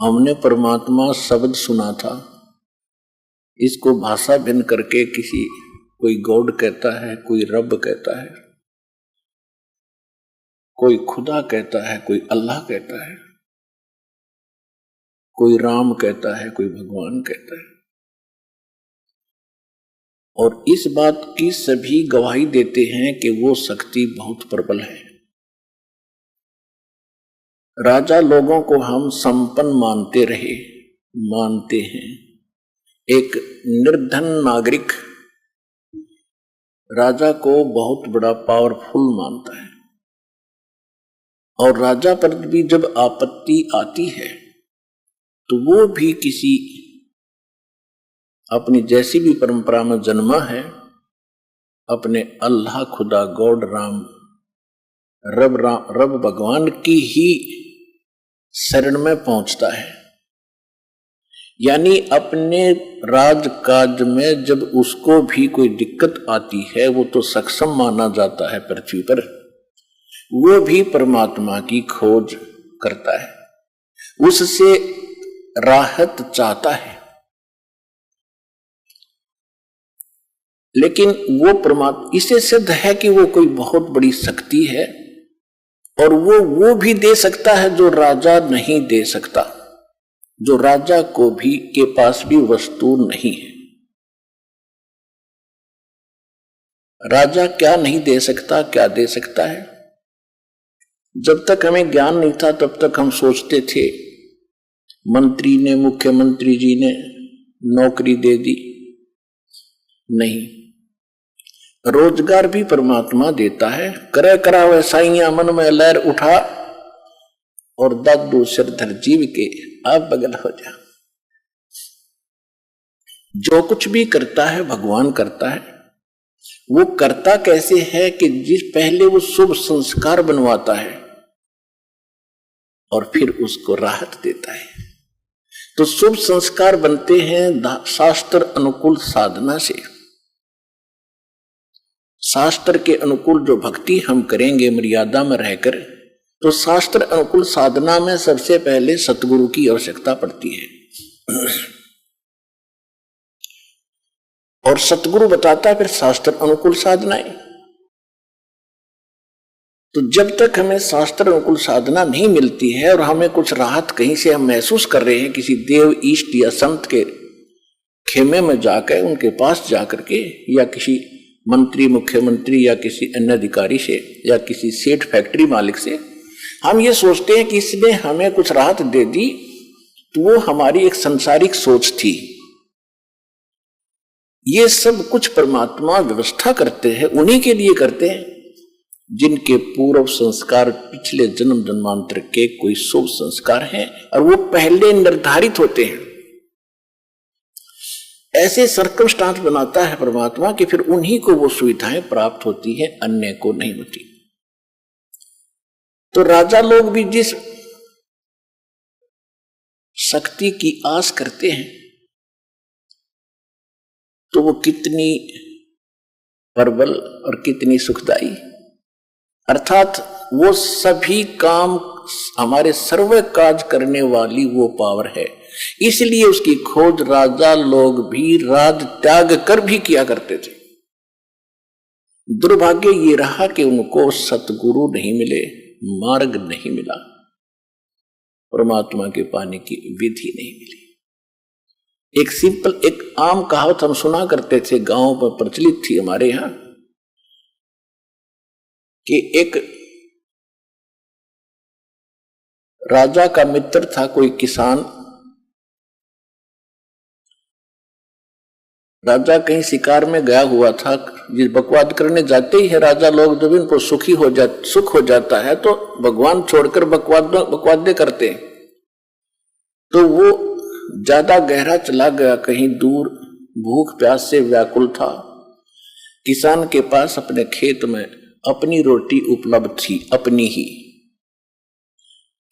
हमने परमात्मा शब्द सुना था, इसको भाषा भिन्न करके कोई गॉड कहता है, कोई रब कहता है, कोई खुदा कहता है, कोई अल्लाह कहता है, कोई राम कहता है, कोई भगवान कहता है। और इस बात की सभी गवाही देते हैं कि वो शक्ति बहुत प्रबल है। राजा लोगों को हम संपन्न मानते रहे, मानते हैं। एक निर्धन नागरिक राजा को बहुत बड़ा पावरफुल मानता है, और राजा पर भी जब आपत्ति आती है तो वो भी किसी अपनी जैसी भी परंपरा में जन्मा है, अपने अल्लाह, खुदा, गॉड, राम, रब भगवान की ही शरण में पहुंचता है। यानी अपने राजकाज में जब उसको भी कोई दिक्कत आती है, वो तो सक्षम माना जाता है पृथ्वी पर, वो भी परमात्मा की खोज करता है, उससे राहत चाहता है। लेकिन वो परमात्मा, इसे सिद्ध है कि वो कोई बहुत बड़ी शक्ति है, और वो भी दे सकता है जो राजा नहीं दे सकता, जो राजा को भी के पास भी वस्तु नहीं है। राजा क्या नहीं दे सकता, क्या दे सकता है? जब तक हमें ज्ञान नहीं था तब तक हम सोचते थे मंत्री ने, मुख्यमंत्री जी ने नौकरी दे दी। नहीं, रोजगार भी परमात्मा देता है। करे करावे साइयां मन में लहर उठा, और दादू सिरधर जीव के आप बगल हो जा। जो कुछ भी करता है भगवान करता है। वो करता कैसे है कि जिस पहले वो शुभ संस्कार बनवाता है और फिर उसको राहत देता है। तो शुभ संस्कार बनते हैं शास्त्र अनुकूल साधना से। शास्त्र के अनुकूल जो भक्ति हम करेंगे मर्यादा में रहकर, तो शास्त्र अनुकूल साधना में सबसे पहले सतगुरु की आवश्यकता पड़ती है, और सतगुरु बताता है फिर शास्त्र अनुकूल साधनाएं। तो जब तक हमें शास्त्र अनुकूल साधना नहीं मिलती है और हमें कुछ राहत कहीं से हम महसूस कर रहे हैं, किसी देव, ईष्ट या संत के खेमे में जाकर, उनके पास जाकर के, या किसी मंत्री, मुख्यमंत्री या किसी अन्य अधिकारी से, या किसी सेठ फैक्ट्री मालिक से, हम ये सोचते हैं कि इसने हमें कुछ राहत दे दी, तो वो हमारी एक सांसारिक सोच थी। ये सब कुछ परमात्मा व्यवस्था करते हैं, उन्हीं के लिए करते हैं जिनके पूर्व संस्कार, पिछले जन्म जन्मांतर के कोई शुभ संस्कार हैं, और वो पहले निर्धारित होते हैं। ऐसे सर्कमस्टांस बनाता है परमात्मा कि फिर उन्हीं को वो सुविधाएं प्राप्त होती है, अन्य को नहीं होती। तो राजा लोग भी जिस शक्ति की आस करते हैं, तो वो कितनी प्रबल और कितनी सुखदाई, अर्थात वो सभी काम, हमारे सर्व काज करने वाली वो पावर है। इसलिए उसकी खोज राजा लोग भी राज त्याग कर भी किया करते थे। दुर्भाग्य ये रहा कि उनको सतगुरु नहीं मिले, मार्ग नहीं मिला, परमात्मा के पाने की विधि नहीं मिली। एक सिंपल, एक आम कहावत हम सुना करते थे, गांव पर प्रचलित थी हमारे यहां, कि एक राजा का मित्र था कोई किसान। राजा कहीं शिकार में गया हुआ था, जिस बकवाद करने जाते ही है राजा लोग, जब इनको सुख हो जाता है तो भगवान छोड़कर बकवादे करते हैं। तो वो ज्यादा गहरा चला गया, कहीं दूर, भूख प्यास से व्याकुल था। किसान के पास अपने खेत में अपनी रोटी उपलब्ध थी, अपनी ही।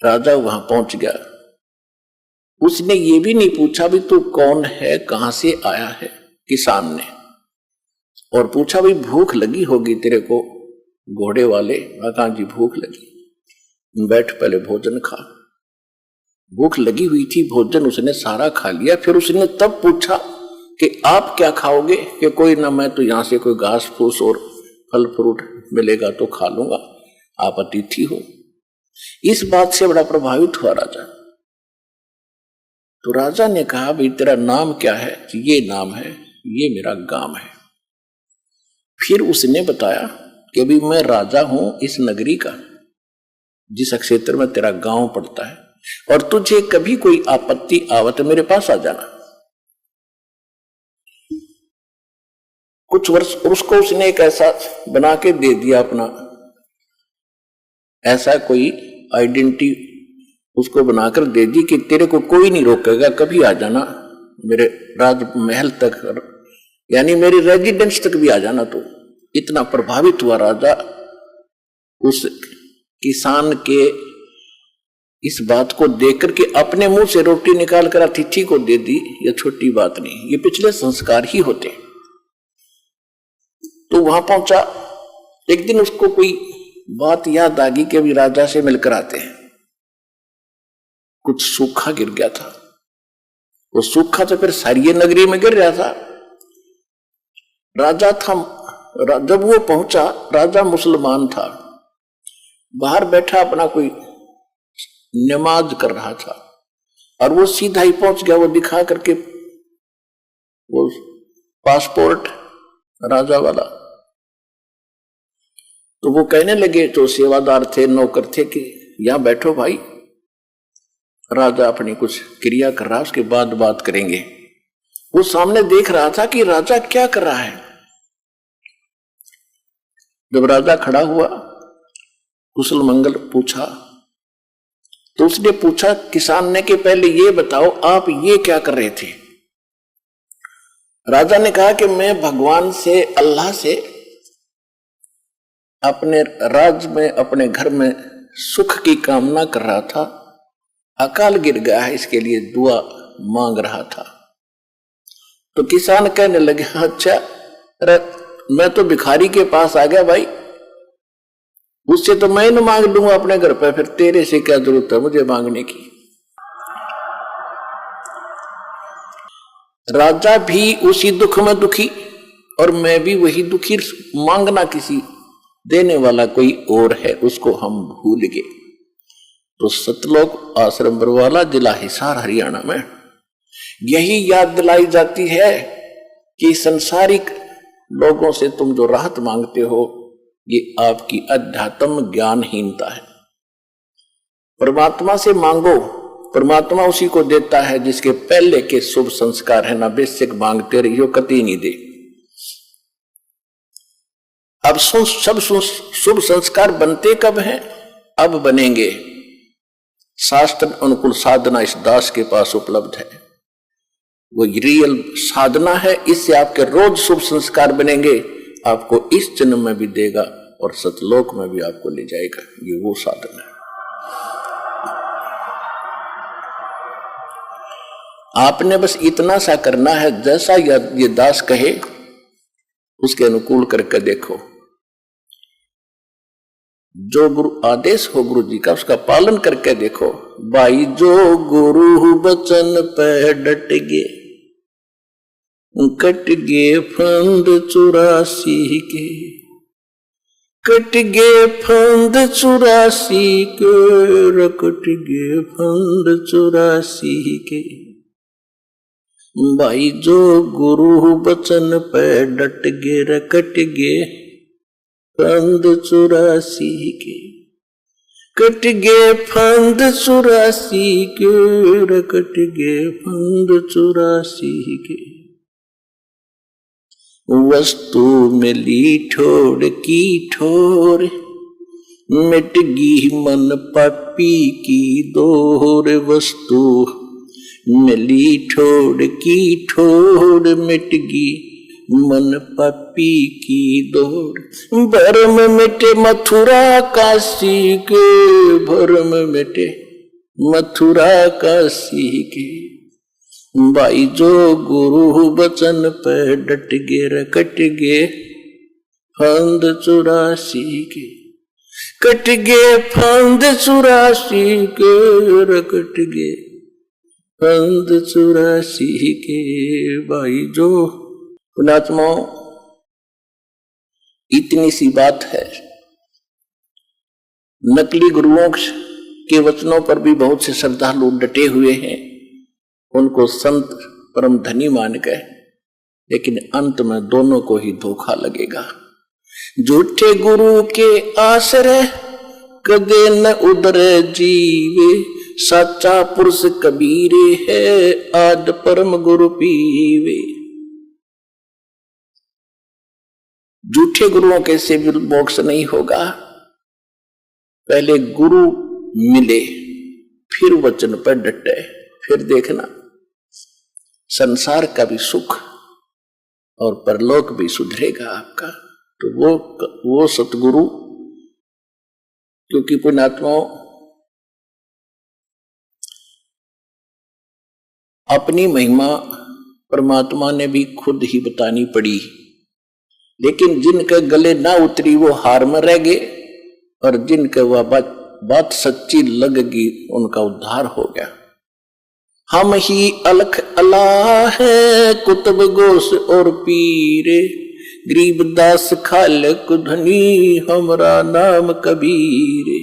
राजा वहां पहुंच गया। उसने ये भी नहीं पूछा भी तू कौन है, कहां से आया है, किसान ने, और पूछा भाई भूख लगी होगी तेरे को घोड़े वाले। कहा जी भूख लगी, बैठ पहले भोजन खा। भूख लगी हुई थी, भोजन उसने सारा खा लिया। फिर उसने तब पूछा कि आप क्या खाओगे? कि कोई ना, मैं तो यहां से कोई घास फूस और फल फ्रूट मिलेगा तो खा लूंगा, आप अतिथि हो। इस बात से बड़ा प्रभावित हुआ राजा। तो राजा ने कहा, भाई तेरा नाम क्या है? ये नाम है, ये मेरा गांव है। फिर उसने बताया कि अभी मैं राजा हूं इस नगरी का, जिस क्षेत्र में तेरा गांव पड़ता है, और तुझे कभी कोई आपत्ति आवत मेरे पास आ जाना। कुछ वर्ष उसको उसने एक ऐसा बना के दे दिया, अपना ऐसा कोई आइडेंटिटी उसको बनाकर दे दी कि तेरे को कोई नहीं रोकेगा, कभी आ जाना मेरे राजमहल तक, यानी मेरी रेजिडेंस तक भी आ जाना। तो इतना प्रभावित हुआ राजा उस किसान के इस बात को देखकर के अपने मुंह से रोटी निकाल कर अतिथि को दे दी। यह छोटी बात नहीं, ये पिछले संस्कार ही होते। तो वहां पहुंचा, एक दिन उसको कोई बात याद आ गई कि अभी राजा से मिलकर आते हैं। कुछ सूखा गिर गया था, वो सूखा तो फिर सारी नगरी में गिर रहा था। राजा था, जब वो पहुंचा, राजा मुसलमान था, बाहर बैठा अपना कोई नमाज कर रहा था, और वो सीधा ही पहुंच गया, वो दिखा करके वो पासपोर्ट राजा वाला। तो वो कहने लगे, तो सेवादार थे, नौकर थे, कि यहां बैठो भाई, राजा अपनी कुछ क्रिया कर रहा, उसके बाद बात करेंगे। वो सामने देख रहा था कि राजा क्या कर रहा है। जब राजा खड़ा हुआ, कुशल मंगल पूछा, तो उसने पूछा किसान ने कि पहले ये बताओ आप ये क्या कर रहे थे? राजा ने कहा कि मैं भगवान से, अल्लाह से अपने राज्य में, अपने घर में सुख की कामना कर रहा था। अकाल गिर गया है, इसके लिए दुआ मांग रहा था। तो किसान कहने लगे, अच्छा, अरे मैं तो भिखारी के पास आ गया भाई, उससे तो मैं न मांग लूंगा अपने घर पे, फिर तेरे से क्या जरूरत है मुझे मांगने की। राजा भी उसी दुख में दुखी, और मैं भी वही दुखी। मांगना किसी देने वाला कोई और है, उसको हम भूल गए। तो सतलोक आश्रम बरवाला, जिला हिसार, हरियाणा में यही याद दिलाई जाती है कि संसारिक लोगों से तुम जो राहत मांगते हो, ये आपकी अध्यात्म ज्ञानहीनता है। परमात्मा से मांगो, परमात्मा उसी को देता है जिसके पहले के शुभ संस्कार है। ना बेसिक मांगते रहियो, कति नहीं दे। अब सब शुभ संस्कार बनते कब हैं? अब बनेंगे। शास्त्र अनुकूल साधना इस दास के पास उपलब्ध है, वो रियल साधना है। इससे आपके रोज शुभ संस्कार बनेंगे, आपको इस जन्म में भी देगा और सतलोक में भी आपको ले जाएगा। ये वो साधना है। आपने बस इतना सा करना है, जैसा ये दास कहे उसके अनुकूल करके देखो। जो गुरु आदेश हो गुरु जी का, उसका पालन करके देखो। भाई जो गुरु बचन पे डट गे, कट गे फंद 84 के, कट गे फंद 84 के, कट गे फंद 84 के। भाई जो गुरु बचन पे डट गे, कट गे फंद 84 के, कट गे फंद 84 के, कट गे फंद 84 के। वस्तु मिली ठोर की ठोर, मिट गी मन पापी की दोर। वस्तु मिली ठोर की ठोर, मिट गी मन पापी की दौड़। भरम मिटे मथुरा काशी के, भरम मिटे मथुरा काशी के। भाई जो गुरु बचन पे डट गे, कट गे फंद 84 के। कट गए फंद 84 के, कट गए फंद 84 के। भाई जो पुणात्मा, इतनी सी बात है। नकली गुरुओं के वचनों पर भी बहुत से श्रद्धालु डटे हुए हैं, उनको संत परम धनी मान गए, लेकिन अंत में दोनों को ही धोखा लगेगा। झूठे गुरु के आश्रय कदे न उदरे जीवे, सच्चा पुरुष कबीरे है आद परम गुरु पीवे। झूठे गुरुओं के से भी मोक्ष नहीं होगा। पहले गुरु मिले, फिर वचन पर डटे, फिर देखना संसार का भी सुख और परलोक भी सुधरेगा आपका। तो वो सतगुरु, क्योंकि पुण्यात्माओं अपनी महिमा परमात्मा ने भी खुद ही बतानी पड़ी, लेकिन जिनके गले ना उतरी वो हार में रह गए, और जिनके वह बात सच्ची लगेगी उनका उद्धार हो गया। हम ही अलख अल्लाह है कुतुब गोस और पीरे, गरीबदास खालक धनी हमरा नाम कबीरे।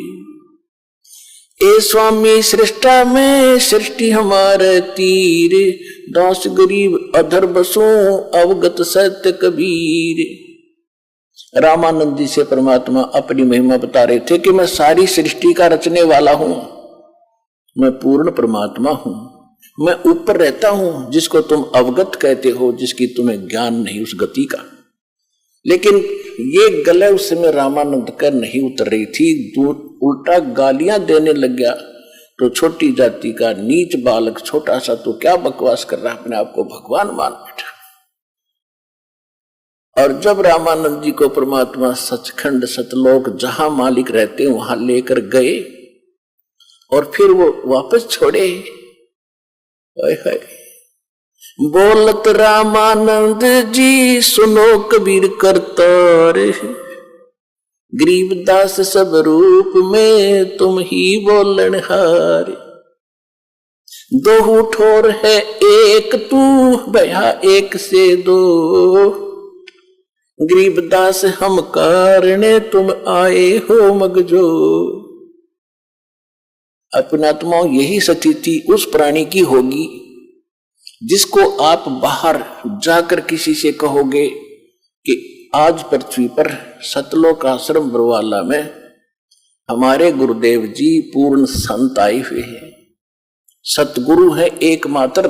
ए स्वामी सृष्टा में सृष्टि हमारे तीरे, दास गरीब अधर बसों अवगत सत्य कबीरे। रामानंद जी से परमात्मा अपनी महिमा बता रहे थे कि मैं सारी सृष्टि का रचने वाला हूं, मैं पूर्ण परमात्मा हूं, मैं ऊपर रहता हूं, जिसको तुम अवगत कहते हो, जिसकी तुम्हें ज्ञान नहीं उस गति का। लेकिन ये गले उस समय रामानंद का नहीं उतर रही थी, उल्टा गालियां देने लग गया। तो छोटी जाति का नीच बालक छोटा सा तो क्या बकवास कर रहा, अपने आप को भगवान मान बैठा। और जब रामानंद जी को परमात्मा सचखंड सतलोक जहां मालिक रहते वहां लेकर गए और फिर वो वापस छोड़े, बोलत रामानंद जी सुनो कबीर करतार, गरीबदास सब रूप में तुम ही बोलन हार। दो ठोर है एक तू भया एक से दो, गरीबदास हम कारणे तुम आए हो मगजो। अपनात्मा यही स्थिति उस प्राणी की होगी जिसको आप बाहर जाकर किसी से कहोगे कि आज पृथ्वी पर सतलोक आश्रम बरवाला में हमारे गुरुदेव जी पूर्ण संत आए हुए हैं, सतगुरु है एकमात्र,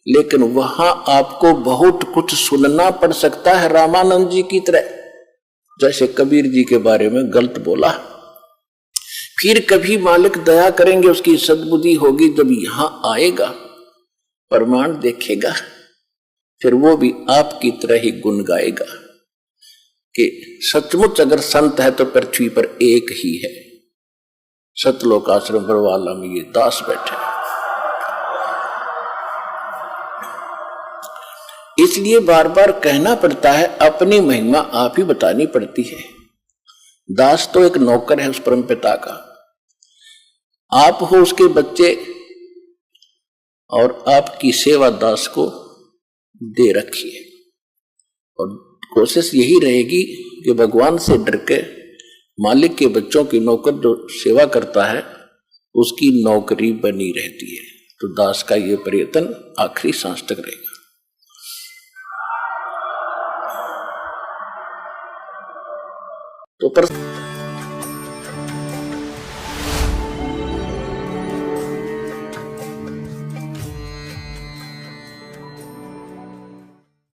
लेकिन वहां आपको बहुत कुछ सुनना पड़ सकता है रामानंद जी की तरह। जैसे कबीर जी के बारे में गलत बोला, फिर कभी मालिक दया करेंगे, उसकी सद्बुद्धि होगी, जब यहां आएगा प्रमाण देखेगा, फिर वो भी आपकी तरह ही गुण गाएगा कि सचमुच अगर संत है तो पृथ्वी पर एक ही है, सतलोक आश्रम बरवाला में ये दास बैठे हैं। इसलिए बार बार कहना पड़ता है, अपनी महिमा आप ही बतानी पड़ती है। दास तो एक नौकर है उस परम पिता का, आप हो उसके बच्चे, और आपकी सेवा दास को दे रखी है। और कोशिश यही रहेगी कि भगवान से डर के मालिक के बच्चों की नौकर जो सेवा करता है उसकी नौकरी बनी रहती है। तो दास का ये प्रयत्न आखिरी सांस तक रहेगा। तो